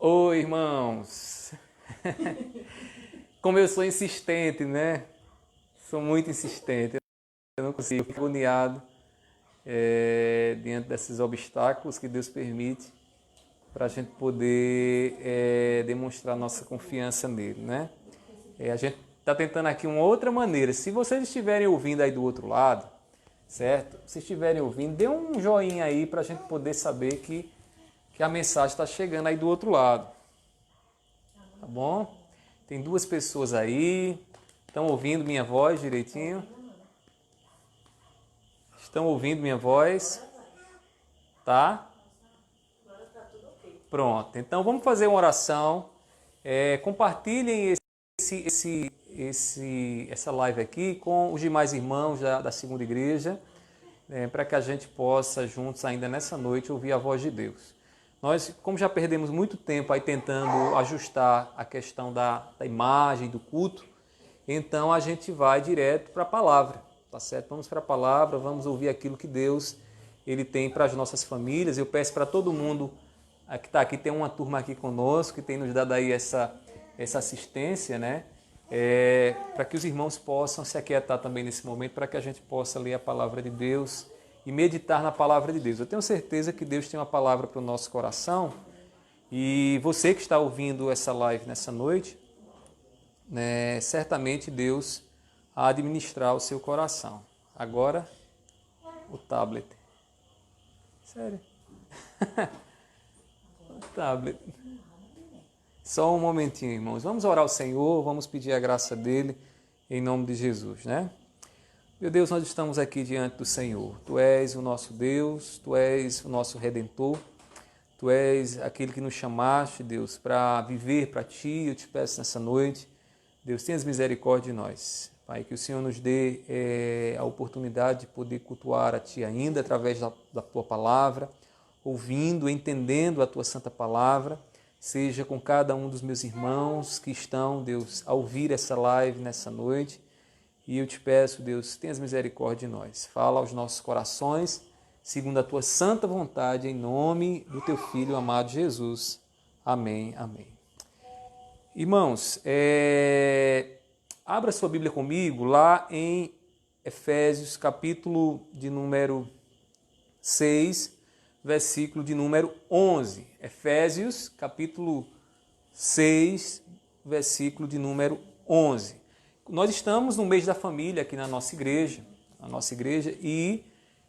Oi, irmãos. Como eu sou insistente, né? Sou muito insistente. Eu não consigo, fico agoniado diante desses obstáculos que Deus permite para a gente poder demonstrar nossa confiança nele, né? A gente está tentando aqui uma outra maneira. Se vocês estiverem ouvindo aí do outro lado, certo? Se estiverem ouvindo, dê um joinha aí para a gente poder saber que a mensagem está chegando aí do outro lado. Tá bom? Tem duas pessoas aí. Estão ouvindo minha voz direitinho? Estão ouvindo minha voz? Tá? Pronto. Então vamos fazer uma oração. Compartilhem essa live aqui com os demais irmãos da segunda igreja, para que a gente possa juntos ainda nessa noite ouvir a voz de Deus. Nós, como já perdemos muito tempo aí tentando ajustar a questão da imagem, do culto, então a gente vai direto para a palavra, tá certo? Vamos para a palavra, vamos ouvir aquilo que Deus ele tem para as nossas famílias. Eu peço para todo mundo que está aqui, tem uma turma aqui conosco, que tem nos dado aí essa assistência, né? Para que os irmãos possam se aquietar também nesse momento, para que a gente possa ler a palavra de Deus e meditar na palavra de Deus. Eu tenho certeza que Deus tem uma palavra para o nosso coração, e você que está ouvindo essa live nessa noite, né, certamente Deus a administrar o seu coração. Agora, o tablet. Sério? O tablet. Só um momentinho, irmãos. Vamos orar ao Senhor, vamos pedir a graça dele, em nome de Jesus, né? Meu Deus, nós estamos aqui diante do Senhor. Tu és o nosso Deus, Tu és o nosso Redentor, Tu és aquele que nos chamaste, Deus, para viver para Ti. Eu te peço nessa noite, Deus, tenhas misericórdia de nós. Pai, que o Senhor nos dê a oportunidade de poder cultuar a Ti ainda através da Tua palavra, ouvindo, entendendo a Tua santa palavra. Seja com cada um dos meus irmãos que estão, Deus, a ouvir essa live nessa noite. E eu te peço, Deus, tenhas misericórdia de nós. Fala aos nossos corações, segundo a Tua santa vontade, em nome do Teu Filho amado Jesus. Amém, amém. Irmãos, abra sua Bíblia comigo lá em Efésios, capítulo de número 6, versículo de número 11. Efésios, capítulo 6, versículo de número 11. Nós estamos no mês da família aqui na nossa igreja, e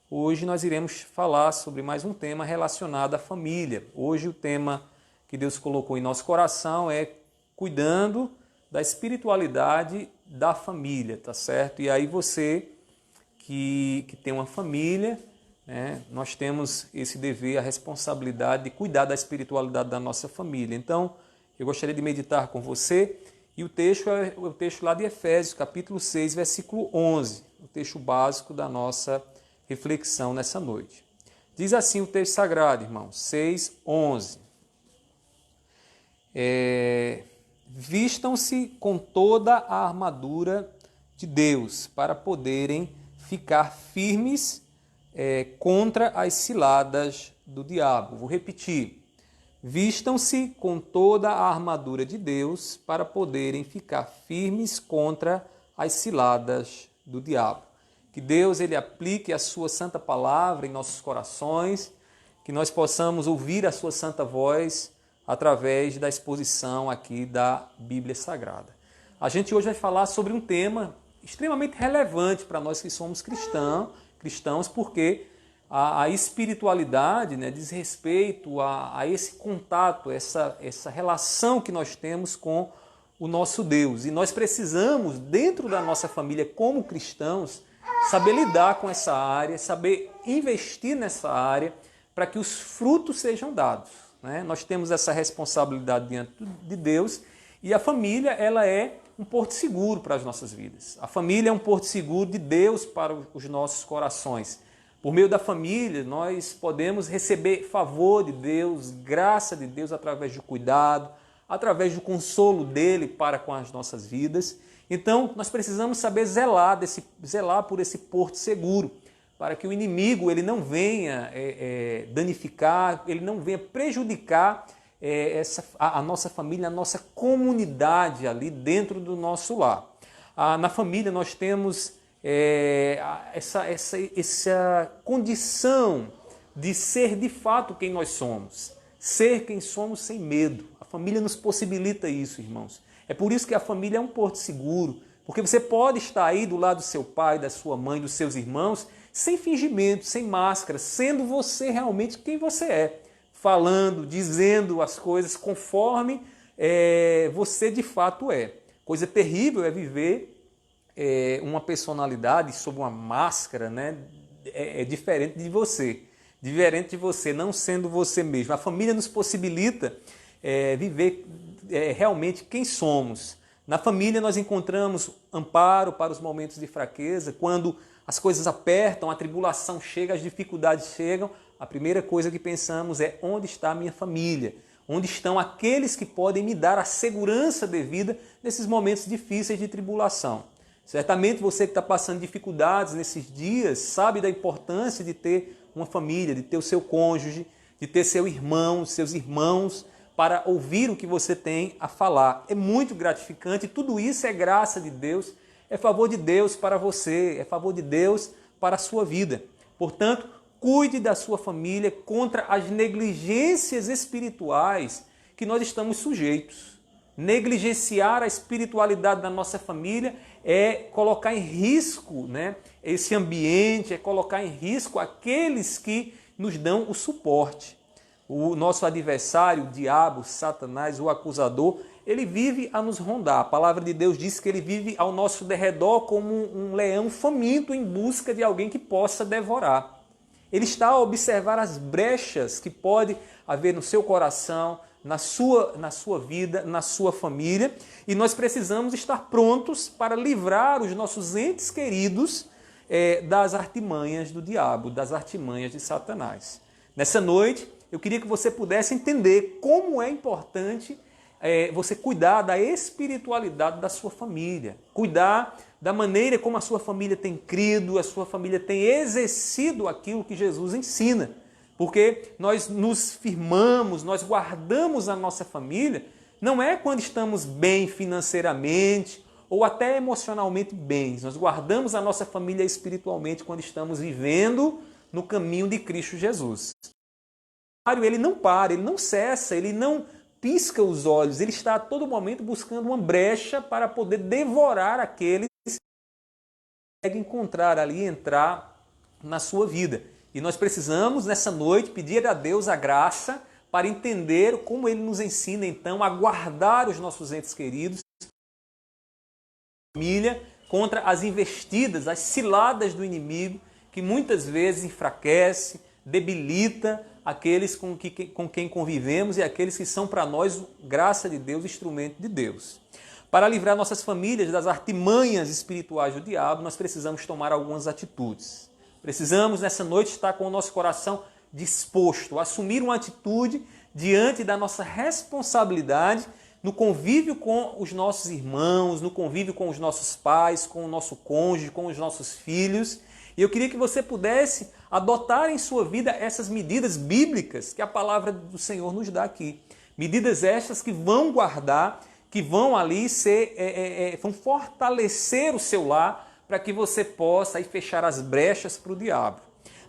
hoje nós iremos falar sobre mais um tema relacionado à família. Hoje o tema que Deus colocou em nosso coração é cuidando da espiritualidade da família, tá certo? E aí você que tem uma família, né, nós temos esse dever, a responsabilidade de cuidar da espiritualidade da nossa família. Então, eu gostaria de meditar com você, e o texto é o texto lá de Efésios, capítulo 6, versículo 11, o texto básico da nossa reflexão nessa noite. Diz assim o texto sagrado, irmãos, 6, 11. Vistam-se com toda a armadura de Deus para poderem ficar firmes contra as ciladas do diabo. Vou repetir. Vistam-se com toda a armadura de Deus para poderem ficar firmes contra as ciladas do diabo. Que Deus ele aplique a sua santa palavra em nossos corações, que nós possamos ouvir a sua santa voz através da exposição aqui da Bíblia Sagrada. A gente hoje vai falar sobre um tema extremamente relevante para nós que somos cristãos, porque a espiritualidade, né, diz respeito a esse contato, essa relação que nós temos com o nosso Deus. E nós precisamos, dentro da nossa família, como cristãos, saber lidar com essa área, saber investir nessa área para que os frutos sejam dados, né? Nós temos essa responsabilidade diante de Deus, e a família ela é um porto seguro para as nossas vidas. A família é um porto seguro de Deus para os nossos corações. Por meio da família, nós podemos receber favor de Deus, graça de Deus através do cuidado, através do consolo dele para com as nossas vidas. Então, nós precisamos saber zelar por esse porto seguro, para que o inimigo ele não venha danificar, ele não venha prejudicar a nossa família, a nossa comunidade ali dentro do nosso lar. Na família nós temos essa condição de ser de fato quem nós somos. Ser quem somos sem medo. A família nos possibilita isso, irmãos. É por isso que a família é um porto seguro, porque você pode estar aí do lado do seu pai, da sua mãe, dos seus irmãos, sem fingimento, sem máscara, sendo você realmente quem você é. Falando, dizendo as coisas conforme você de fato é. Coisa terrível é viver uma personalidade sob uma máscara, né? Diferente de você. Diferente de você, não sendo você mesmo. A família nos possibilita viver realmente quem somos. Na família nós encontramos amparo para os momentos de fraqueza. Quando as coisas apertam, a tribulação chega, as dificuldades chegam, a primeira coisa que pensamos é: onde está a minha família? Onde estão aqueles que podem me dar a segurança devida nesses momentos difíceis de tribulação? Certamente você que está passando dificuldades nesses dias sabe da importância de ter uma família, de ter o seu cônjuge, de ter seu irmão, seus irmãos, para ouvir o que você tem a falar. É muito gratificante e tudo isso é graça de Deus, é favor de Deus para você, é favor de Deus para a sua vida. Portanto, cuide da sua família contra as negligências espirituais que nós estamos sujeitos. Negligenciar a espiritualidade da nossa família é colocar em risco, né, esse ambiente, é colocar em risco aqueles que nos dão o suporte. O nosso adversário, o diabo, Satanás, o acusador, ele vive a nos rondar. A palavra de Deus diz que ele vive ao nosso derredor como um leão faminto em busca de alguém que possa devorar. Ele está a observar as brechas que pode haver no seu coração, na sua vida, na sua família, e nós precisamos estar prontos para livrar os nossos entes queridos das artimanhas do diabo, das artimanhas de Satanás. Nessa noite, eu queria que você pudesse entender como é importante você cuidar da espiritualidade da sua família, cuidar da maneira como a sua família tem crido, a sua família tem exercido aquilo que Jesus ensina. Porque nós nos firmamos, nós guardamos a nossa família, não é quando estamos bem financeiramente ou até emocionalmente bem. Nós guardamos a nossa família espiritualmente quando estamos vivendo no caminho de Cristo Jesus. Ele não para, ele não cessa, ele não pisca os olhos, ele está a todo momento buscando uma brecha para poder devorar aqueles que conseguem encontrar ali, entrar na sua vida. E nós precisamos, nessa noite, pedir a Deus a graça para entender como Ele nos ensina, então, a guardar os nossos entes queridos, família, contra as investidas, as ciladas do inimigo, que muitas vezes enfraquece, debilita aqueles com quem convivemos e aqueles que são para nós, graça de Deus, instrumento de Deus. Para livrar nossas famílias das artimanhas espirituais do diabo, nós precisamos tomar algumas atitudes. Precisamos, nessa noite, estar com o nosso coração disposto a assumir uma atitude diante da nossa responsabilidade no convívio com os nossos irmãos, no convívio com os nossos pais, com o nosso cônjuge, com os nossos filhos. E eu queria que você pudesse adotar em sua vida essas medidas bíblicas que a palavra do Senhor nos dá aqui. Medidas estas que vão guardar, que vão ali vão fortalecer o seu lar, para que você possa aí fechar as brechas para o diabo.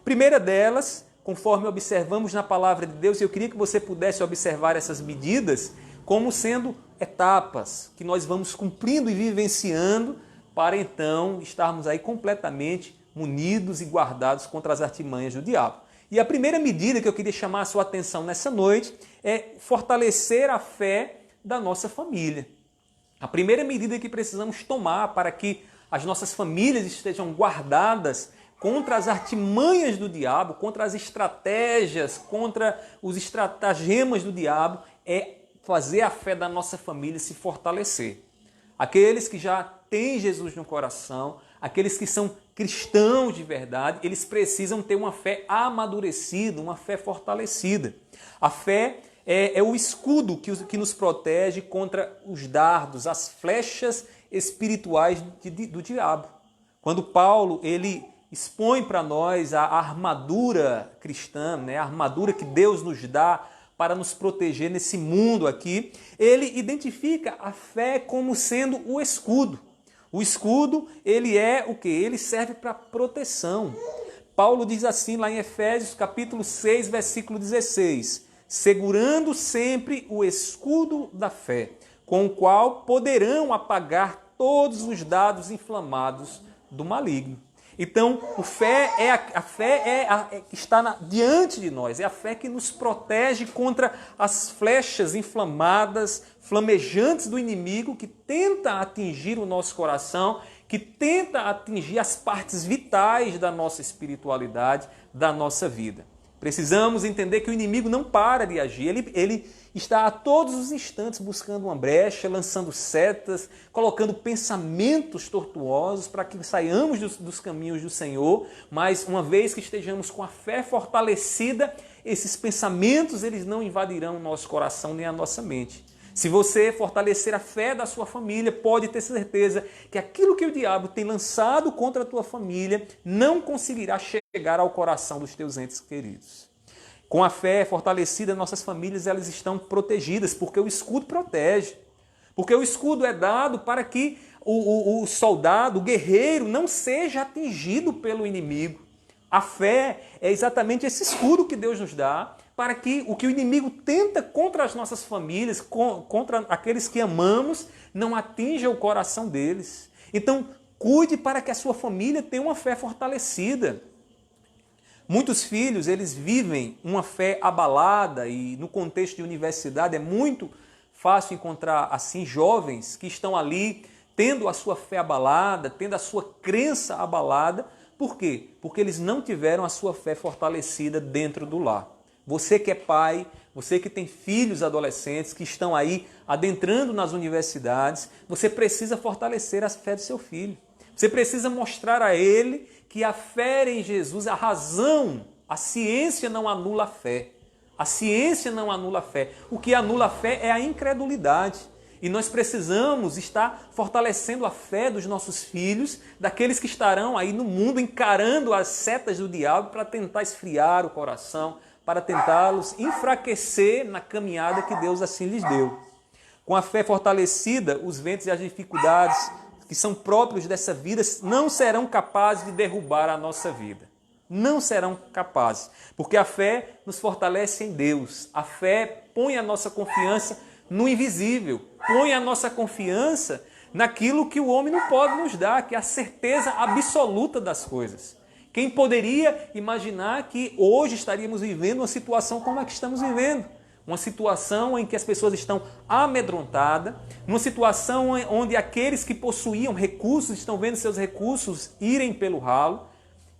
Primeira delas, conforme observamos na palavra de Deus, eu queria que você pudesse observar essas medidas como sendo etapas que nós vamos cumprindo e vivenciando para então estarmos aí completamente munidos e guardados contra as artimanhas do diabo. E a primeira medida que eu queria chamar a sua atenção nessa noite é fortalecer a fé da nossa família. A primeira medida que precisamos tomar para que as nossas famílias estejam guardadas contra as artimanhas do diabo, contra as estratégias, contra os estratagemas do diabo, é fazer a fé da nossa família se fortalecer. Aqueles que já têm Jesus no coração, aqueles que são cristãos de verdade, eles precisam ter uma fé amadurecida, uma fé fortalecida. A fé é o escudo que nos protege contra os dardos, as flechas espirituais do diabo. Quando Paulo ele expõe para nós a armadura cristã, né, a armadura que Deus nos dá para nos proteger nesse mundo aqui, ele identifica a fé como sendo o escudo. O escudo, ele é o quê? Ele serve para proteção. Paulo diz assim lá em Efésios capítulo 6, versículo 16, segurando sempre o escudo da fé, com o qual poderão apagar todos os dardos inflamados do maligno. Então, a fé está diante de nós, é a fé que nos protege contra as flechas inflamadas, flamejantes do inimigo que tenta atingir o nosso coração, que tenta atingir as partes vitais da nossa espiritualidade, da nossa vida. Precisamos entender que o inimigo não para de agir, ele está a todos os instantes buscando uma brecha, lançando setas, colocando pensamentos tortuosos para que saiamos dos caminhos do Senhor, mas uma vez que estejamos com a fé fortalecida, esses pensamentos eles não invadirão o nosso coração nem a nossa mente. Se você fortalecer a fé da sua família, pode ter certeza que aquilo que o diabo tem lançado contra a tua família não conseguirá chegar ao coração dos teus entes queridos. Com a fé fortalecida, nossas famílias elas estão protegidas, porque o escudo protege. Porque o escudo é dado para que o soldado, o guerreiro, não seja atingido pelo inimigo. A fé é exatamente esse escudo que Deus nos dá, para que o inimigo tenta contra as nossas famílias, contra aqueles que amamos, não atinja o coração deles. Então, cuide para que a sua família tenha uma fé fortalecida. Muitos filhos, eles vivem uma fé abalada e no contexto de universidade é muito fácil encontrar assim jovens que estão ali tendo a sua fé abalada, tendo a sua crença abalada. Por quê? Porque eles não tiveram a sua fé fortalecida dentro do lar. Você que é pai, você que tem filhos adolescentes que estão aí adentrando nas universidades, você precisa fortalecer a fé do seu filho. Você precisa mostrar a ele que a fé em Jesus, a razão, a ciência não anula a fé. A ciência não anula a fé. O que anula a fé é a incredulidade. E nós precisamos estar fortalecendo a fé dos nossos filhos, daqueles que estarão aí no mundo encarando as setas do diabo para tentar esfriar o coração, para tentá-los enfraquecer na caminhada que Deus assim lhes deu. Com a fé fortalecida, os ventos e as dificuldades que são próprios dessa vida não serão capazes de derrubar a nossa vida. Não serão capazes, porque a fé nos fortalece em Deus. A fé põe a nossa confiança no invisível, põe a nossa confiança naquilo que o homem não pode nos dar, que é a certeza absoluta das coisas. Quem poderia imaginar que hoje estaríamos vivendo uma situação como a que estamos vivendo? Uma situação em que as pessoas estão amedrontadas, uma situação onde aqueles que possuíam recursos estão vendo seus recursos irem pelo ralo.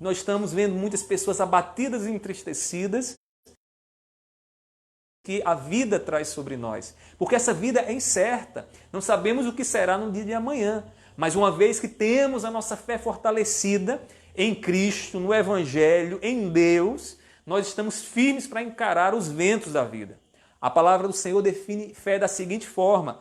Nós estamos vendo muitas pessoas abatidas e entristecidas que a vida traz sobre nós. Porque essa vida é incerta. Não sabemos o que será no dia de amanhã. Mas uma vez que temos a nossa fé fortalecida em Cristo, no Evangelho, em Deus, nós estamos firmes para encarar os ventos da vida. A palavra do Senhor define fé da seguinte forma: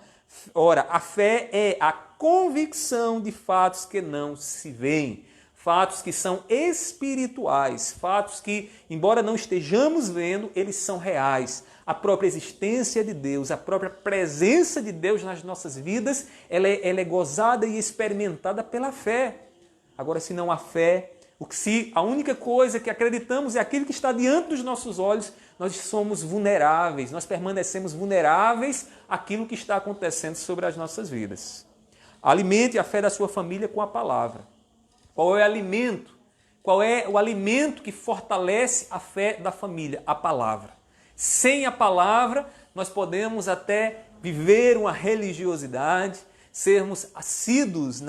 ora, a fé é a convicção de fatos que não se veem, fatos que são espirituais, fatos que, embora não estejamos vendo, eles são reais. A própria existência de Deus, a própria presença de Deus nas nossas vidas, ela é gozada e experimentada pela fé. Agora, se não há fé, se a única coisa que acreditamos é aquilo que está diante dos nossos olhos, nós somos vulneráveis, nós permanecemos vulneráveis àquilo que está acontecendo sobre as nossas vidas. Alimente a fé da sua família com a palavra. Qual é o alimento? Qual é o alimento que fortalece a fé da família? A palavra. Sem a palavra, nós podemos até viver uma religiosidade, sermos assíduos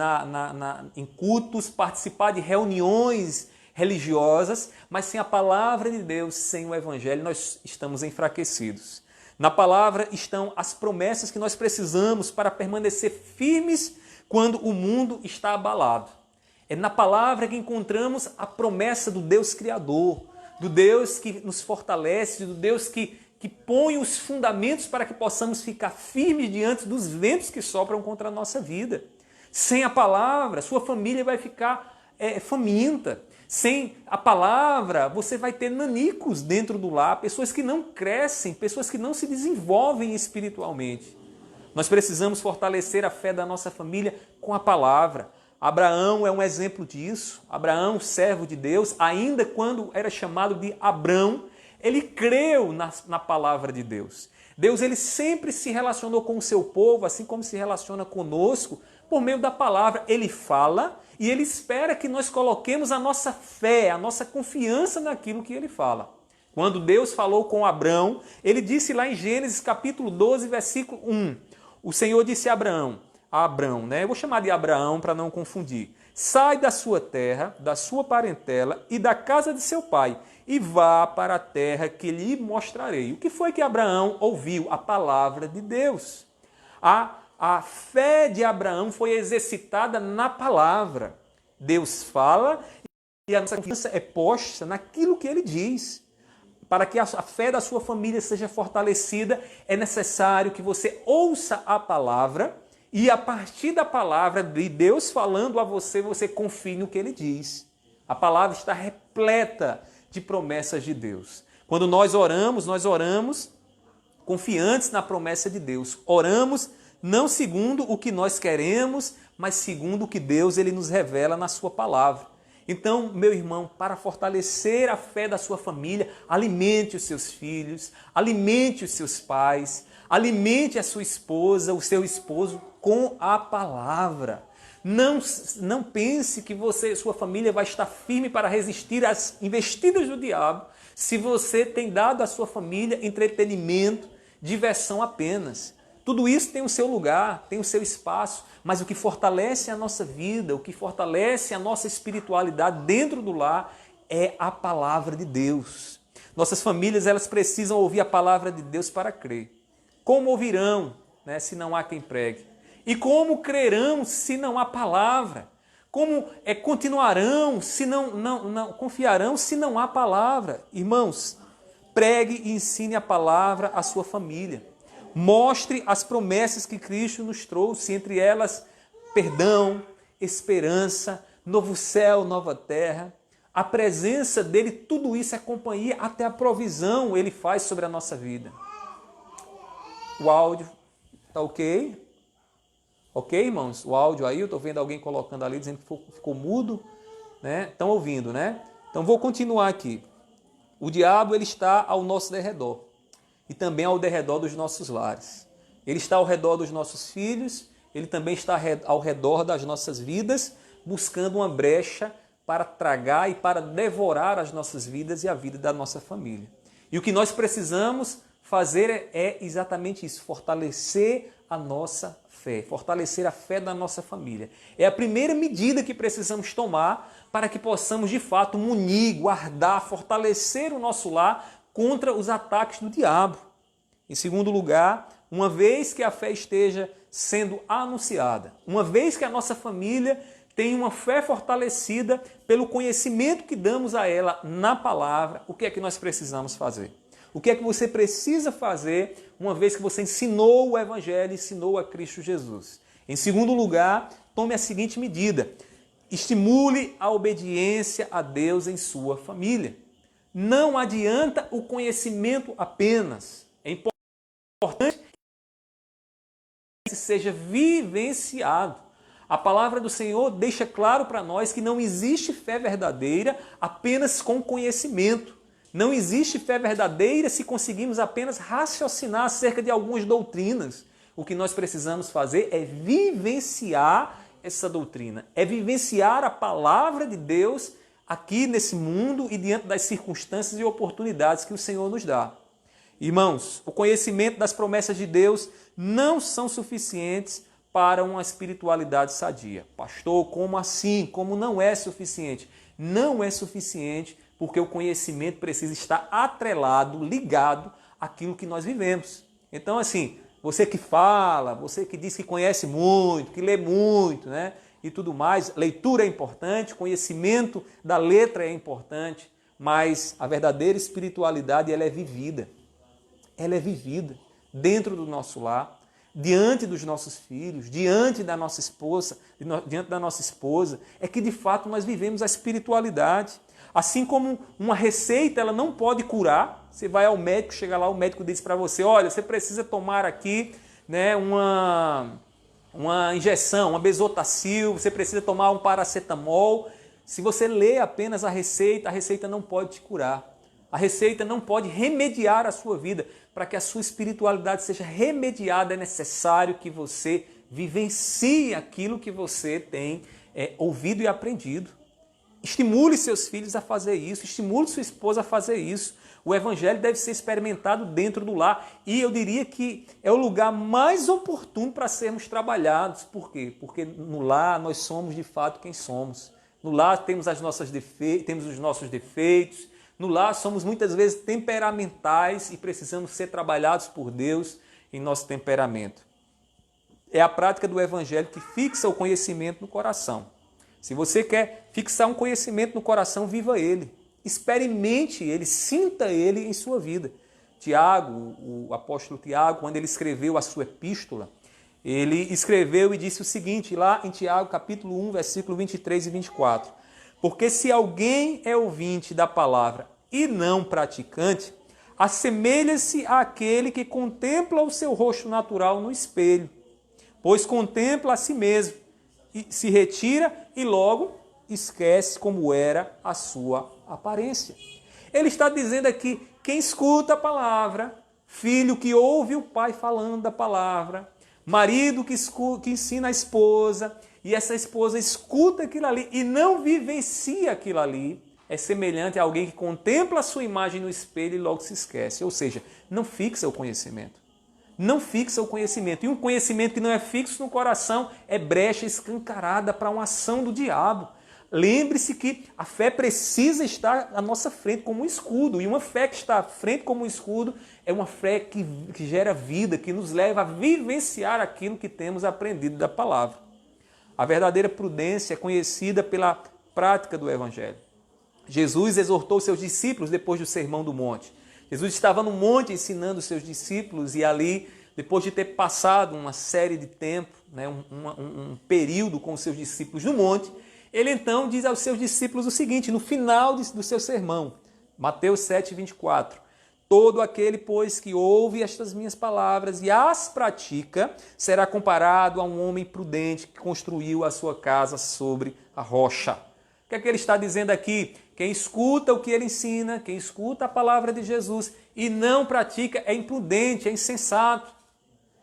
em cultos, participar de reuniões religiosas, mas sem a palavra de Deus, sem o Evangelho, nós estamos enfraquecidos. Na palavra estão as promessas que nós precisamos para permanecer firmes quando o mundo está abalado. É na palavra que encontramos a promessa do Deus Criador, do Deus que nos fortalece, do Deus que põe os fundamentos para que possamos ficar firmes diante dos ventos que sopram contra a nossa vida. Sem a palavra, sua família vai ficar faminta. Sem a palavra, você vai ter nanicos dentro do lar, pessoas que não crescem, pessoas que não se desenvolvem espiritualmente. Nós precisamos fortalecer a fé da nossa família com a palavra. Abraão é um exemplo disso. Abraão, servo de Deus, ainda quando era chamado de Abrão, ele creu na palavra de Deus. Deus ele sempre se relacionou com o seu povo, assim como se relaciona conosco, por meio da palavra. Ele fala e ele espera que nós coloquemos a nossa fé, a nossa confiança naquilo que ele fala. Quando Deus falou com Abrão, ele disse lá em Gênesis capítulo 12, versículo 1, o Senhor disse a Abrão, né? Eu vou chamar de Abraão para não confundir. Sai da sua terra, da sua parentela e da casa de seu pai e vá para a terra que lhe mostrarei. O que foi que Abraão ouviu? A palavra de Deus. A fé de Abraão foi exercitada na palavra. Deus fala e a nossa confiança é posta naquilo que ele diz. Para que a fé da sua família seja fortalecida, é necessário que você ouça a palavra e a partir da palavra de Deus falando a você, você confie no que ele diz. A palavra está repleta de promessas de Deus. Quando nós oramos confiantes na promessa de Deus. Oramos não segundo o que nós queremos, mas segundo o que Deus ele nos revela na sua palavra. Então, meu irmão, para fortalecer a fé da sua família, alimente os seus filhos, alimente os seus pais, alimente a sua esposa, o seu esposo com a palavra. Não pense que sua família vai estar firme para resistir às investidas do diabo se você tem dado à sua família entretenimento, diversão apenas. Tudo isso tem o seu lugar, tem o seu espaço, mas o que fortalece a nossa vida, o que fortalece a nossa espiritualidade dentro do lar é a palavra de Deus. Nossas famílias elas precisam ouvir a palavra de Deus para crer. Como ouvirão, né, se não há quem pregue? E como crerão se não há palavra? Como continuarão se não confiarão se não há palavra? Irmãos, pregue e ensine a palavra à sua família. Mostre as promessas que Cristo nos trouxe, entre elas perdão, esperança, novo céu, nova terra. A presença dele, tudo isso é companhia, até a provisão ele faz sobre a nossa vida. O áudio está ok? Ok, irmãos? O áudio aí, eu estou vendo alguém colocando ali, dizendo que ficou mudo, né? Estão ouvindo, né? Então vou continuar aqui. O diabo ele está ao nosso derredor. E também ao derredor dos nossos lares. Ele está ao redor dos nossos filhos, ele também está ao redor das nossas vidas, buscando uma brecha para tragar e para devorar as nossas vidas e a vida da nossa família. E o que nós precisamos fazer é exatamente isso, fortalecer a nossa fé, fortalecer a fé da nossa família. É a primeira medida que precisamos tomar para que possamos de fato munir, guardar, fortalecer o nosso lar contra os ataques do diabo. Em segundo lugar, uma vez que a fé esteja sendo anunciada, uma vez que a nossa família tem uma fé fortalecida pelo conhecimento que damos a ela na palavra, o que é que nós precisamos fazer? O que é que você precisa fazer uma vez que você ensinou o Evangelho, ensinou a Cristo Jesus? Em segundo lugar, tome a seguinte medida: estimule a obediência a Deus em sua família. Não adianta o conhecimento apenas. É importante que seja vivenciado. A palavra do Senhor deixa claro para nós que não existe fé verdadeira apenas com conhecimento. Não existe fé verdadeira se conseguimos apenas raciocinar acerca de algumas doutrinas. O que nós precisamos fazer é vivenciar essa doutrina, é vivenciar a palavra de Deus aqui nesse mundo e diante das circunstâncias e oportunidades que o Senhor nos dá. Irmãos, o conhecimento das promessas de Deus não são suficientes para uma espiritualidade sadia. Pastor, como assim? Como não é suficiente? Não é suficiente porque o conhecimento precisa estar atrelado, ligado àquilo que nós vivemos. Então, assim, você que fala, você que diz que conhece muito, que lê muito, né? E tudo mais, leitura é importante, conhecimento da letra é importante, mas a verdadeira espiritualidade ela é vivida. Ela é vivida dentro do nosso lar, diante dos nossos filhos, diante da nossa esposa, é que de fato nós vivemos a espiritualidade. Assim como uma receita, ela não pode curar. Você vai ao médico, chega lá, o médico diz para você, olha, você precisa tomar aqui, né, uma injeção, uma Besotacil, você precisa tomar um paracetamol. Se você lê apenas a receita não pode te curar. A receita não pode remediar a sua vida. Para que a sua espiritualidade seja remediada, é necessário que você vivencie aquilo que você tem ouvido e aprendido. Estimule seus filhos a fazer isso, estimule sua esposa a fazer isso. O evangelho deve ser experimentado dentro do lar e eu diria que é o lugar mais oportuno para sermos trabalhados. Por quê? Porque no lar nós somos de fato quem somos. No lar temos os nossos defeitos, no lar somos muitas vezes temperamentais e precisamos ser trabalhados por Deus em nosso temperamento. É a prática do evangelho que fixa o conhecimento no coração. Se você quer fixar um conhecimento no coração, viva ele. Experimente ele, sinta ele em sua vida. Tiago, o apóstolo Tiago, quando ele escreveu a sua epístola, ele escreveu e disse o seguinte, lá em Tiago, capítulo 1, versículo 23 e 24. Porque se alguém é ouvinte da palavra e não praticante, assemelha-se àquele que contempla o seu rosto natural no espelho, pois contempla a si mesmo, e se retira e logo esquece como era a sua aparência. Ele está dizendo aqui, quem escuta a palavra, filho que ouve o pai falando da palavra, marido que ensina a esposa, e essa esposa escuta aquilo ali e não vivencia aquilo ali, é semelhante a alguém que contempla a sua imagem no espelho e logo se esquece. Ou seja, não fixa o conhecimento. Não fixa o conhecimento. E um conhecimento que não é fixo no coração é brecha escancarada para uma ação do diabo. Lembre-se que a fé precisa estar à nossa frente como um escudo. E uma fé que está à frente como um escudo é uma fé que gera vida, que nos leva a vivenciar aquilo que temos aprendido da palavra. A verdadeira prudência é conhecida pela prática do evangelho. Jesus exortou seus discípulos depois do Sermão do Monte. Jesus estava no monte ensinando os seus discípulos e ali, depois de ter passado uma série de tempo, né, um período com os seus discípulos no monte, ele então diz aos seus discípulos o seguinte, no final do seu sermão, Mateus 7, 24, todo aquele, pois, que ouve estas minhas palavras e as pratica, será comparado a um homem prudente que construiu a sua casa sobre a rocha. O que é que ele está dizendo aqui? Quem escuta o que ele ensina, quem escuta a palavra de Jesus e não pratica é imprudente, é insensato.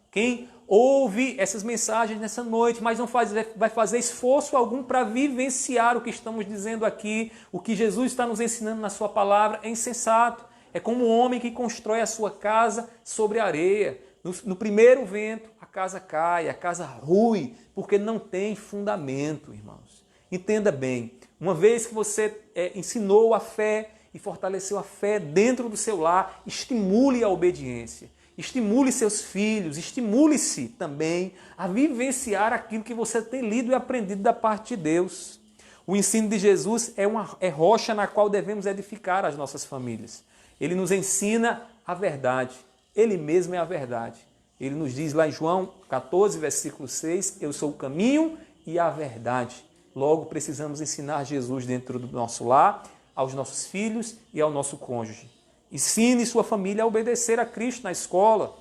Quem ouve essas mensagens nessa noite, mas não vai fazer esforço algum para vivenciar o que estamos dizendo aqui, o que Jesus está nos ensinando na sua palavra, é insensato. É como um homem que constrói a sua casa sobre a areia. No primeiro vento, a casa cai, a casa rui, porque não tem fundamento, irmãos. Entenda bem, uma vez que você ensinou a fé e fortaleceu a fé dentro do seu lar, estimule a obediência. Estimule seus filhos, estimule-se também a vivenciar aquilo que você tem lido e aprendido da parte de Deus. O ensino de Jesus é rocha na qual devemos edificar as nossas famílias. Ele nos ensina a verdade. Ele mesmo é a verdade. Ele nos diz lá em João 14, versículo 6, eu sou o caminho e a verdade. Logo, precisamos ensinar Jesus dentro do nosso lar, aos nossos filhos e ao nosso cônjuge. Ensine sua família a obedecer a Cristo na escola,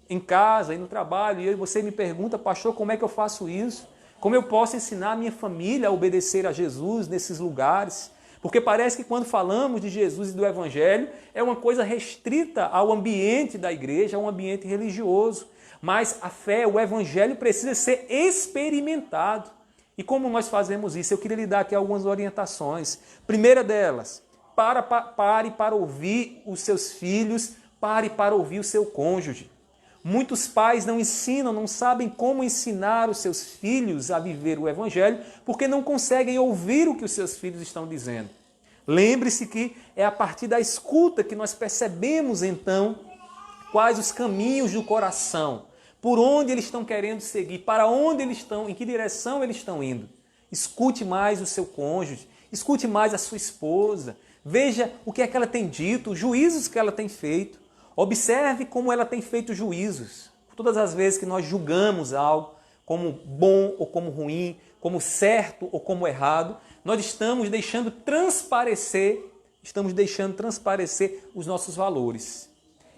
em casa e no trabalho. E você me pergunta, pastor, como é que eu faço isso? Como eu posso ensinar a minha família a obedecer a Jesus nesses lugares? Porque parece que quando falamos de Jesus e do Evangelho, é uma coisa restrita ao ambiente da igreja, ao ambiente religioso. Mas a fé, o Evangelho precisa ser experimentado. E como nós fazemos isso? Eu queria lhe dar aqui algumas orientações. Primeira delas, pare para ouvir os seus filhos, pare para ouvir o seu cônjuge. Muitos pais não ensinam, não sabem como ensinar os seus filhos a viver o Evangelho, porque não conseguem ouvir o que os seus filhos estão dizendo. Lembre-se que é a partir da escuta que nós percebemos, então, quais os caminhos do coração, por onde eles estão querendo seguir, para onde eles estão, em que direção eles estão indo. Escute mais o seu cônjuge, escute mais a sua esposa, veja o que é que ela tem dito, os juízos que ela tem feito. Observe como ela tem feito juízos. Todas as vezes que nós julgamos algo, como bom ou como ruim, como certo ou como errado. Nós estamos deixando transparecer os nossos valores.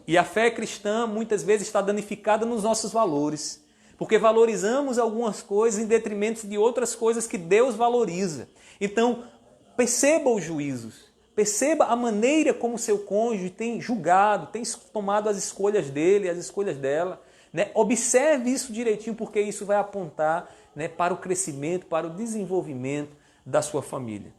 E a fé cristã muitas vezes está danificada nos nossos valores, porque valorizamos algumas coisas em detrimento de outras coisas que Deus valoriza. Então, perceba os juízos, perceba a maneira como seu cônjuge tem julgado, tem tomado as escolhas dele, as escolhas dela. Né? Observe isso direitinho, porque isso vai apontar, né, para o crescimento, para o desenvolvimento da sua família.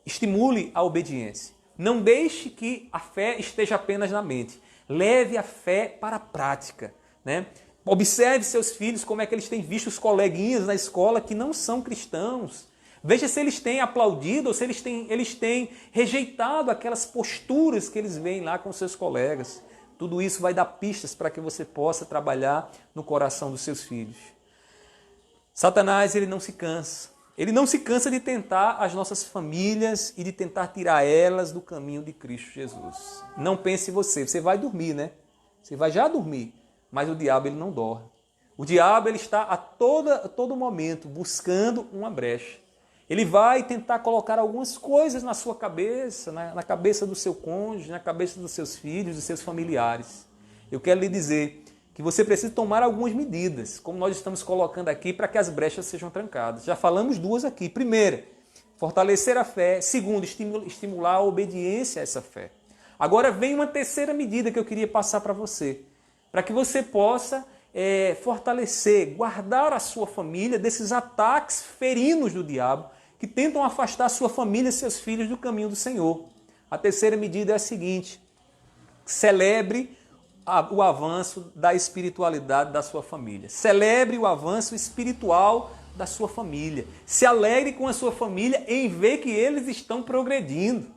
Estimule a obediência. Não deixe que a fé esteja apenas na mente. Leve a fé para a prática. Né? Observe seus filhos, como é que eles têm visto os coleguinhas na escola que não são cristãos. Veja se eles têm aplaudido ou se eles têm rejeitado aquelas posturas que eles veem lá com seus colegas. Tudo isso vai dar pistas para que você possa trabalhar no coração dos seus filhos. Satanás, ele não se cansa. Ele não se cansa de tentar as nossas famílias e de tentar tirar elas do caminho de Cristo Jesus. Não pense você vai dormir, né? Você vai já dormir, mas o diabo ele não dorme. O diabo ele está a todo momento buscando uma brecha. Ele vai tentar colocar algumas coisas na sua cabeça, na cabeça do seu cônjuge, na cabeça dos seus filhos, dos seus familiares. Eu quero lhe dizer que você precisa tomar algumas medidas, como nós estamos colocando aqui, para que as brechas sejam trancadas. Já falamos duas aqui. Primeira, fortalecer a fé. Segundo, estimular a obediência a essa fé. Agora vem uma terceira medida que eu queria passar para você, para que você possa fortalecer, guardar a sua família desses ataques ferinos do diabo, que tentam afastar a sua família e seus filhos do caminho do Senhor. A terceira medida é a seguinte: celebre o avanço da espiritualidade da sua família. Celebre o avanço espiritual da sua família. Se alegre com a sua família em ver que eles estão progredindo.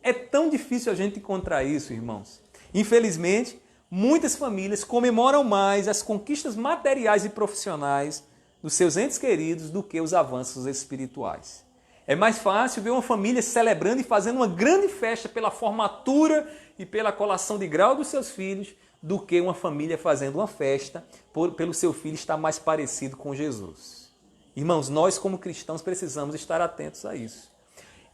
É tão difícil a gente encontrar isso, irmãos. Infelizmente, muitas famílias comemoram mais as conquistas materiais e profissionais dos seus entes queridos do que os avanços espirituais. É mais fácil ver uma família celebrando e fazendo uma grande festa pela formatura e pela colação de grau dos seus filhos do que uma família fazendo uma festa pelo seu filho estar mais parecido com Jesus. Irmãos, nós como cristãos precisamos estar atentos a isso.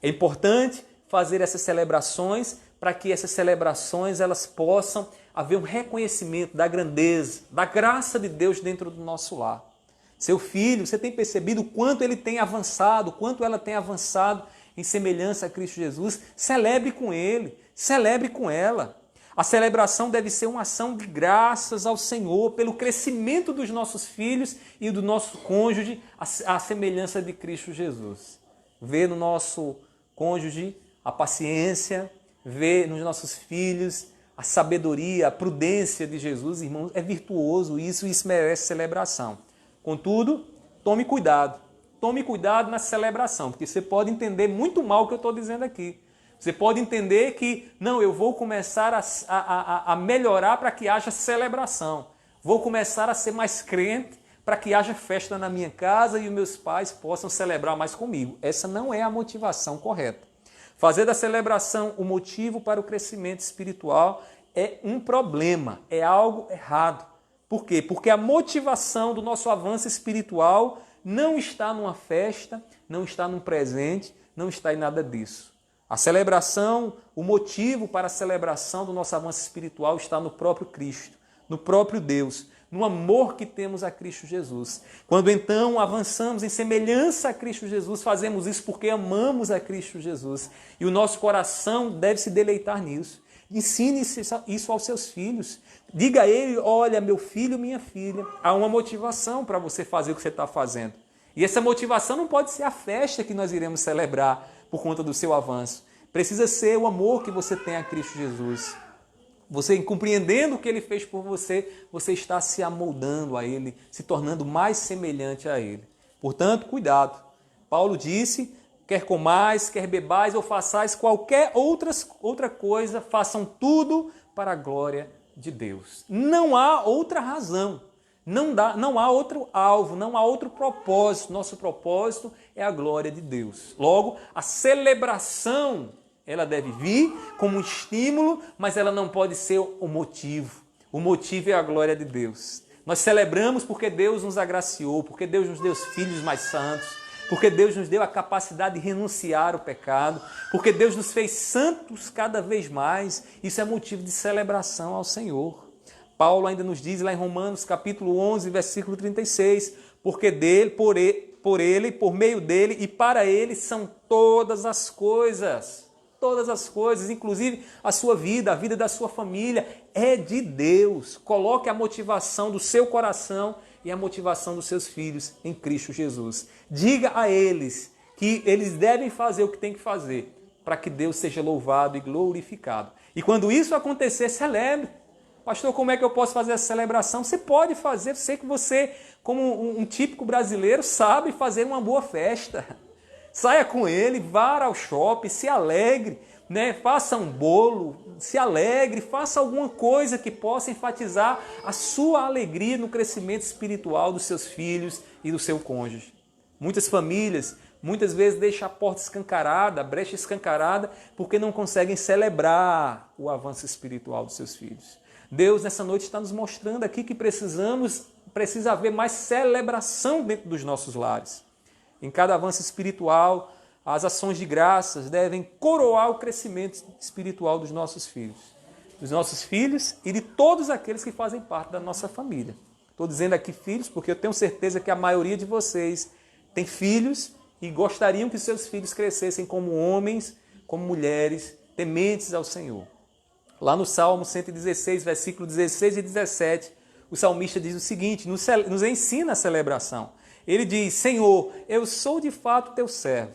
É importante fazer essas celebrações para que essas celebrações elas possam haver um reconhecimento da grandeza, da graça de Deus dentro do nosso lar. Seu filho, você tem percebido o quanto ele tem avançado, o quanto ela tem avançado em semelhança a Cristo Jesus? Celebre com ele, celebre com ela. A celebração deve ser uma ação de graças ao Senhor pelo crescimento dos nossos filhos e do nosso cônjuge à semelhança de Cristo Jesus. Ver no nosso cônjuge a paciência, ver nos nossos filhos a sabedoria, a prudência de Jesus, irmãos, é virtuoso isso merece celebração. Contudo, tome cuidado na celebração, porque você pode entender muito mal o que eu estou dizendo aqui. Você pode entender que, não, eu vou começar a melhorar para que haja celebração. Vou começar a ser mais crente para que haja festa na minha casa e os meus pais possam celebrar mais comigo. Essa não é a motivação correta. Fazer da celebração o motivo para o crescimento espiritual é um problema, é algo errado. Por quê? Porque a motivação do nosso avanço espiritual não está numa festa, não está num presente, não está em nada disso. A celebração, o motivo para a celebração do nosso avanço espiritual está no próprio Cristo, no próprio Deus, no amor que temos a Cristo Jesus. Quando então avançamos em semelhança a Cristo Jesus, fazemos isso porque amamos a Cristo Jesus. E o nosso coração deve se deleitar nisso. Ensine isso aos seus filhos. Diga a ele, olha, meu filho, minha filha, há uma motivação para você fazer o que você está fazendo. E essa motivação não pode ser a festa que nós iremos celebrar por conta do seu avanço. Precisa ser o amor que você tem a Cristo Jesus. Você, compreendendo o que ele fez por você, você está se amoldando a ele, se tornando mais semelhante a ele. Portanto, cuidado. Paulo disse, quer comais, quer bebais ou façais qualquer outra coisa, façam tudo para a glória de Deus. Não há outra razão, não há outro alvo, não há outro propósito. Nosso propósito é a glória de Deus. Logo, a celebração, ela deve vir como um estímulo, mas ela não pode ser o motivo. O motivo é a glória de Deus. Nós celebramos porque Deus nos agraciou, porque Deus nos deu filhos mais santos, porque Deus nos deu a capacidade de renunciar ao pecado, porque Deus nos fez santos cada vez mais. Isso é motivo de celebração ao Senhor. Paulo ainda nos diz lá em Romanos capítulo 11, versículo 36, porque dele, por ele, por meio dele e para ele são todas as coisas. Todas as coisas, inclusive a sua vida, a vida da sua família, é de Deus. Coloque a motivação do seu coração e a motivação dos seus filhos em Cristo Jesus. Diga a eles que eles devem fazer o que tem que fazer para que Deus seja louvado e glorificado. E quando isso acontecer, celebre. Pastor, como é que eu posso fazer essa celebração? Você pode fazer, sei que você, como um típico brasileiro, sabe fazer uma boa festa. Saia com ele, vá ao shopping, se alegre, né? Faça um bolo, se alegre, faça alguma coisa que possa enfatizar a sua alegria no crescimento espiritual dos seus filhos e do seu cônjuge. Muitas famílias, muitas vezes deixam a porta escancarada, a brecha escancarada, porque não conseguem celebrar o avanço espiritual dos seus filhos. Deus, nessa noite, está nos mostrando aqui que precisa haver mais celebração dentro dos nossos lares. Em cada avanço espiritual, as ações de graças devem coroar o crescimento espiritual dos nossos filhos e de todos aqueles que fazem parte da nossa família. Estou dizendo aqui filhos porque eu tenho certeza que a maioria de vocês tem filhos e gostariam que seus filhos crescessem como homens, como mulheres, tementes ao Senhor. Lá no Salmo 116, versículo 16 e 17, o salmista diz o seguinte, nos ensina a celebração. Ele diz, Senhor, eu sou de fato teu servo.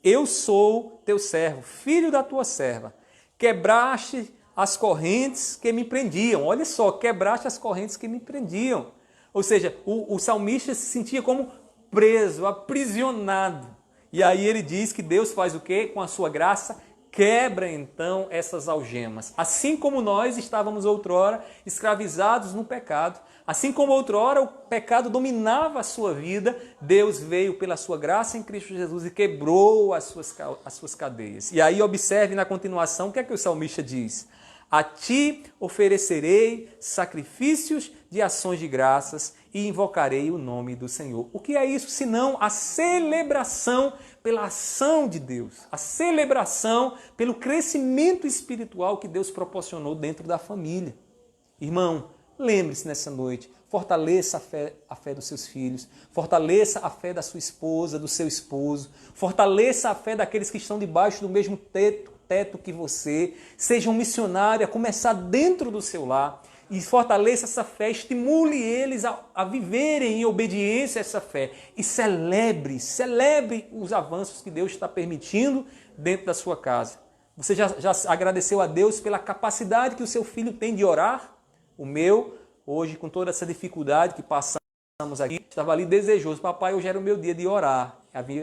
Eu sou teu servo, filho da tua serva. Quebraste as correntes que me prendiam. Olha só, quebraste as correntes que me prendiam. Ou seja, o salmista se sentia como preso, aprisionado. E aí ele diz que Deus faz o quê? Com a sua graça, quebra então essas algemas. Assim como nós estávamos outrora escravizados no pecado, assim como outrora o pecado dominava a sua vida, Deus veio pela sua graça em Cristo Jesus e quebrou as suas cadeias. E aí observe na continuação o que é que o salmista diz. A ti oferecerei sacrifícios de ações de graças e invocarei o nome do Senhor. O que é isso senão a celebração pela ação de Deus, a celebração pelo crescimento espiritual que Deus proporcionou dentro da família. Irmão, lembre-se nessa noite, fortaleça a fé dos seus filhos, fortaleça a fé da sua esposa, do seu esposo, fortaleça a fé daqueles que estão debaixo do mesmo teto que você, seja um missionário a começar dentro do seu lar e fortaleça essa fé, estimule eles a viverem em obediência a essa fé e celebre os avanços que Deus está permitindo dentro da sua casa. Você já agradeceu a Deus pela capacidade que o seu filho tem de orar? O meu, hoje, com toda essa dificuldade que passamos aqui, estava ali desejoso. Papai, hoje era o meu dia de orar.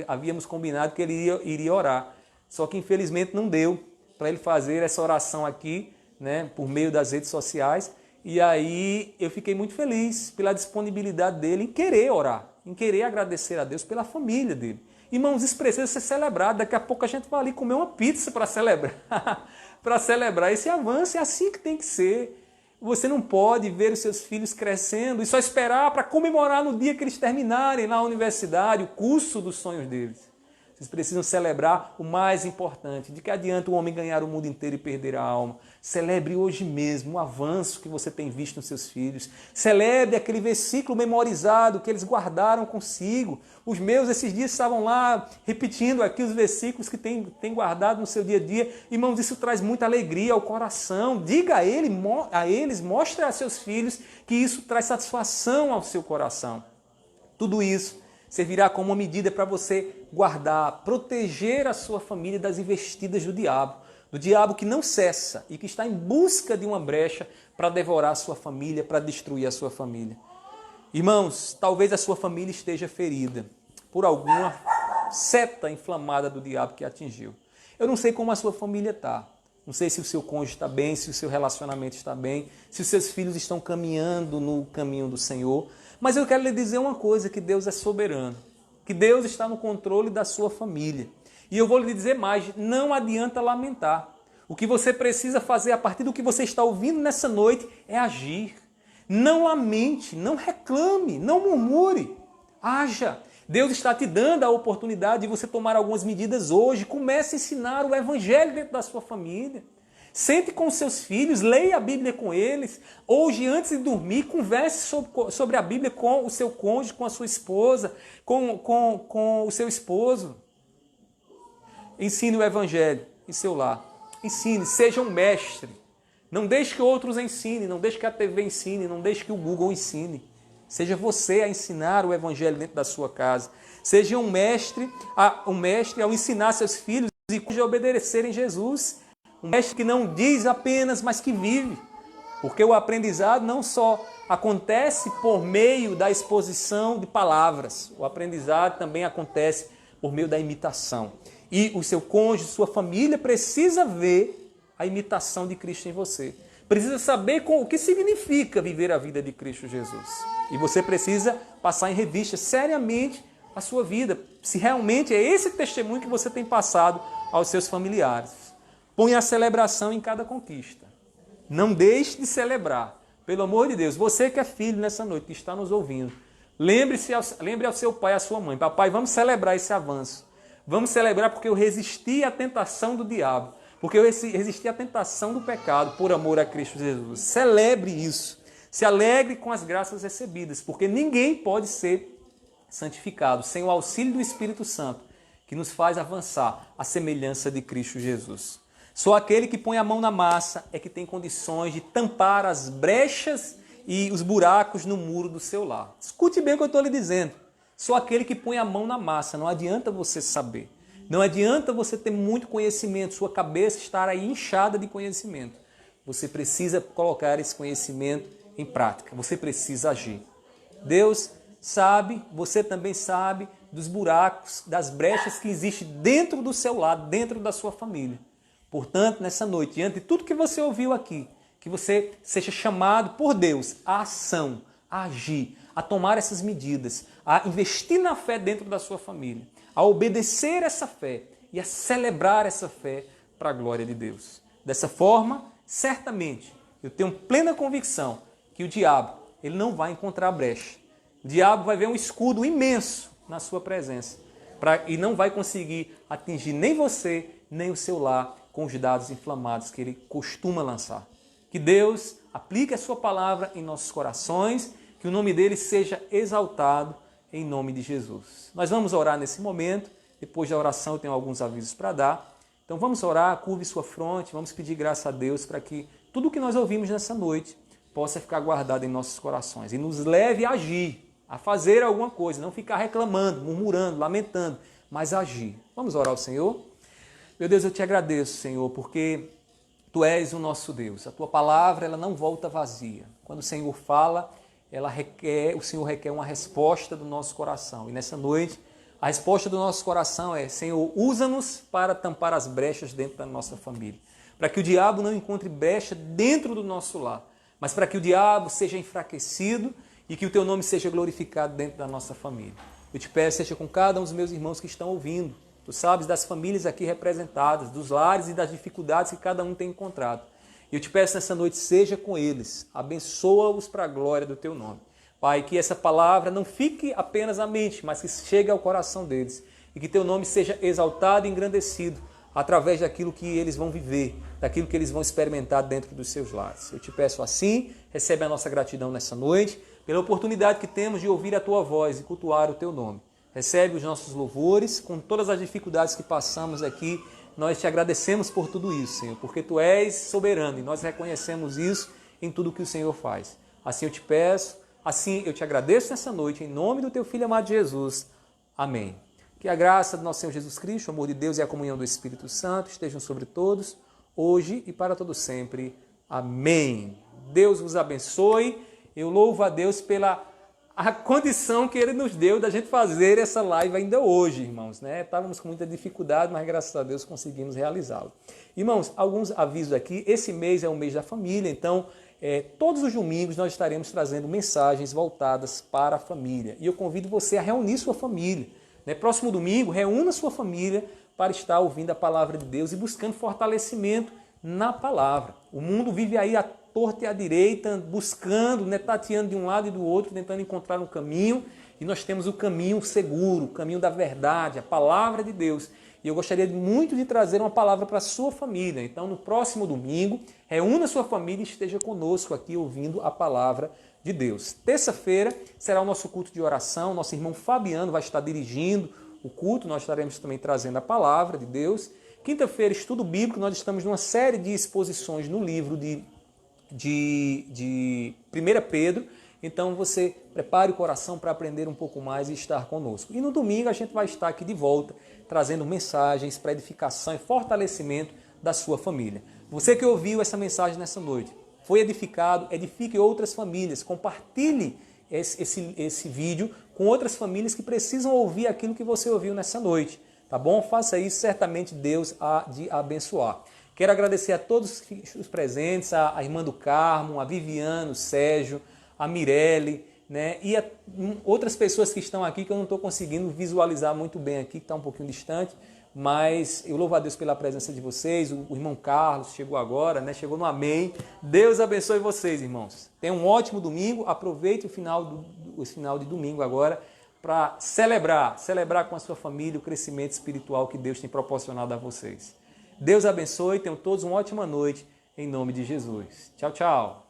Havíamos combinado que ele iria orar. Só que, infelizmente, não deu para ele fazer essa oração aqui, né, por meio das redes sociais. E aí eu fiquei muito feliz pela disponibilidade dele em querer orar, em querer agradecer a Deus pela família dele. Irmãos, isso precisa ser celebrado. Daqui a pouco a gente vai ali comer uma pizza para celebrar. Para celebrar esse avanço. É assim que tem que ser. Você não pode ver os seus filhos crescendo e só esperar para comemorar no dia que eles terminarem na universidade, o curso dos sonhos deles. Vocês precisam celebrar o mais importante. De que adianta o homem ganhar o mundo inteiro e perder a alma? Celebre hoje mesmo o avanço que você tem visto nos seus filhos. Celebre aquele versículo memorizado que eles guardaram consigo. Os meus esses dias estavam lá repetindo aqui os versículos que tem guardado no seu dia a dia. Irmãos, isso traz muita alegria ao coração. Diga a eles, mostre a seus filhos que isso traz satisfação ao seu coração. Tudo isso servirá como uma medida para você guardar, proteger a sua família das investidas do diabo que não cessa e que está em busca de uma brecha para devorar a sua família, para destruir a sua família. Irmãos, talvez a sua família esteja ferida por alguma seta inflamada do diabo que atingiu. Eu não sei como a sua família está. Não sei se o seu cônjuge está bem, se o seu relacionamento está bem, se os seus filhos estão caminhando no caminho do Senhor. Mas eu quero lhe dizer uma coisa, que Deus é soberano, que Deus está no controle da sua família. E eu vou lhe dizer mais, não adianta lamentar. O que você precisa fazer a partir do que você está ouvindo nessa noite é agir. Não lamente, não reclame, não murmure. Haja. Deus está te dando a oportunidade de você tomar algumas medidas hoje. Comece a ensinar o evangelho dentro da sua família. Sente com seus filhos, leia a Bíblia com eles. Hoje, antes de dormir, converse sobre a Bíblia com o seu cônjuge, com a sua esposa, com o seu esposo. Ensine o evangelho em seu lar. Ensine, seja um mestre. Não deixe que outros ensinem, não deixe que a TV ensine, não deixe que o Google ensine. Seja você a ensinar o evangelho dentro da sua casa. Seja um mestre ao ensinar seus filhos e obedecerem Jesus. Um mestre que não diz apenas, mas que vive. Porque o aprendizado não só acontece por meio da exposição de palavras. O aprendizado também acontece por meio da imitação. E o seu cônjuge, sua família precisa ver a imitação de Cristo em você. Precisa saber o que significa viver a vida de Cristo Jesus. E você precisa passar em revista seriamente a sua vida, se realmente é esse testemunho que você tem passado aos seus familiares. Ponha a celebração em cada conquista. Não deixe de celebrar. Pelo amor de Deus, você que é filho nessa noite, que está nos ouvindo, lembre ao seu pai e à sua mãe. Papai, vamos celebrar esse avanço. Vamos celebrar porque eu resisti à tentação do diabo. Porque eu resisti à tentação do pecado por amor a Cristo Jesus. Celebre isso. Se alegre com as graças recebidas, porque ninguém pode ser santificado sem o auxílio do Espírito Santo, que nos faz avançar à semelhança de Cristo Jesus. Só aquele que põe a mão na massa é que tem condições de tampar as brechas e os buracos no muro do seu lar. Escute bem o que eu estou lhe dizendo. Só aquele que põe a mão na massa. Não adianta você saber. Não adianta você ter muito conhecimento, sua cabeça estar aí inchada de conhecimento. Você precisa colocar esse conhecimento em prática. Você precisa agir. Deus sabe, você também sabe dos buracos, das brechas que existem dentro do seu lar, dentro da sua família. Portanto, nessa noite, diante de tudo que você ouviu aqui, que você seja chamado por Deus à ação, a agir, a tomar essas medidas, a investir na fé dentro da sua família, a obedecer essa fé e a celebrar essa fé para a glória de Deus. Dessa forma, certamente, eu tenho plena convicção que o diabo ele não vai encontrar brecha. O diabo vai ver um escudo imenso na sua presença e não vai conseguir atingir nem você, nem o seu lar com os dados inflamados que ele costuma lançar. Que Deus aplique a sua palavra em nossos corações, que o nome dele seja exaltado em nome de Jesus. Nós vamos orar nesse momento. Depois da oração eu tenho alguns avisos para dar. Então vamos orar, curve sua fronte, vamos pedir graça a Deus para que tudo o que nós ouvimos nessa noite possa ficar guardado em nossos corações e nos leve a agir, a fazer alguma coisa, não ficar reclamando, murmurando, lamentando, mas agir. Vamos orar ao Senhor? Meu Deus, eu te agradeço, Senhor, porque Tu és o nosso Deus. A Tua palavra ela não volta vazia. Quando o Senhor fala, o Senhor requer uma resposta do nosso coração. E nessa noite, a resposta do nosso coração é: Senhor, usa-nos para tampar as brechas dentro da nossa família. Para que o diabo não encontre brecha dentro do nosso lar, mas para que o diabo seja enfraquecido e que o Teu nome seja glorificado dentro da nossa família. Eu te peço, seja com cada um dos meus irmãos que estão ouvindo. Tu sabes das famílias aqui representadas, dos lares e das dificuldades que cada um tem encontrado. E eu te peço nessa noite, seja com eles, abençoa-os para a glória do Teu nome. Pai, que essa palavra não fique apenas na mente, mas que chegue ao coração deles. E que Teu nome seja exaltado e engrandecido através daquilo que eles vão viver, daquilo que eles vão experimentar dentro dos seus lares. Eu te peço assim, recebe a nossa gratidão nessa noite, pela oportunidade que temos de ouvir a Tua voz e cultuar o Teu nome. Recebe os nossos louvores, com todas as dificuldades que passamos aqui, nós te agradecemos por tudo isso, Senhor, porque Tu és soberano e nós reconhecemos isso em tudo que o Senhor faz. Assim eu te peço, assim eu te agradeço nessa noite, em nome do Teu Filho amado Jesus. Amém. Que a graça do nosso Senhor Jesus Cristo, o amor de Deus e a comunhão do Espírito Santo estejam sobre todos, hoje e para todo sempre. Amém. Deus vos abençoe. Eu louvo a Deus pela condição que Ele nos deu da gente fazer essa live ainda hoje, irmãos. Estávamos com muita dificuldade, mas graças a Deus conseguimos realizá-la. Irmãos, alguns avisos aqui. Esse mês é o mês da família, então todos os domingos nós estaremos trazendo mensagens voltadas para a família. E eu convido você a reunir sua família. Próximo domingo, reúna sua família para estar ouvindo a palavra de Deus e buscando fortalecimento na palavra. O mundo vive aí torta e à direita, buscando, né, tateando de um lado e do outro, tentando encontrar um caminho. E nós temos o caminho seguro, o caminho da verdade, a palavra de Deus. E eu gostaria muito de trazer uma palavra para a sua família. Então, no próximo domingo, reúna a sua família e esteja conosco aqui ouvindo a palavra de Deus. Terça-feira será o nosso culto de oração. Nosso irmão Fabiano vai estar dirigindo o culto. Nós estaremos também trazendo a palavra de Deus. Quinta-feira, estudo bíblico. Nós estamos numa série de exposições no livro de 1 Pedro. Então você prepare o coração para aprender um pouco mais e estar conosco. E no domingo a gente vai estar aqui de volta, trazendo mensagens para edificação e fortalecimento da sua família. Você que ouviu essa mensagem nessa noite, foi edificado, edifique outras famílias, compartilhe esse vídeo com outras famílias que precisam ouvir aquilo que você ouviu nessa noite. Tá bom? Faça isso, certamente Deus há de abençoar. Quero agradecer a todos os presentes, a irmã do Carmo, a Viviane, o Sérgio, a Mirelle, né? E outras pessoas que estão aqui que eu não estou conseguindo visualizar muito bem aqui, que está um pouquinho distante, mas eu louvo a Deus pela presença de vocês. O irmão Carlos chegou agora, né? Chegou no amém. Deus abençoe vocês, irmãos. Tenham um ótimo domingo, aproveite o final de domingo agora para celebrar com a sua família o crescimento espiritual que Deus tem proporcionado a vocês. Deus abençoe, tenham todos uma ótima noite, em nome de Jesus. Tchau, tchau.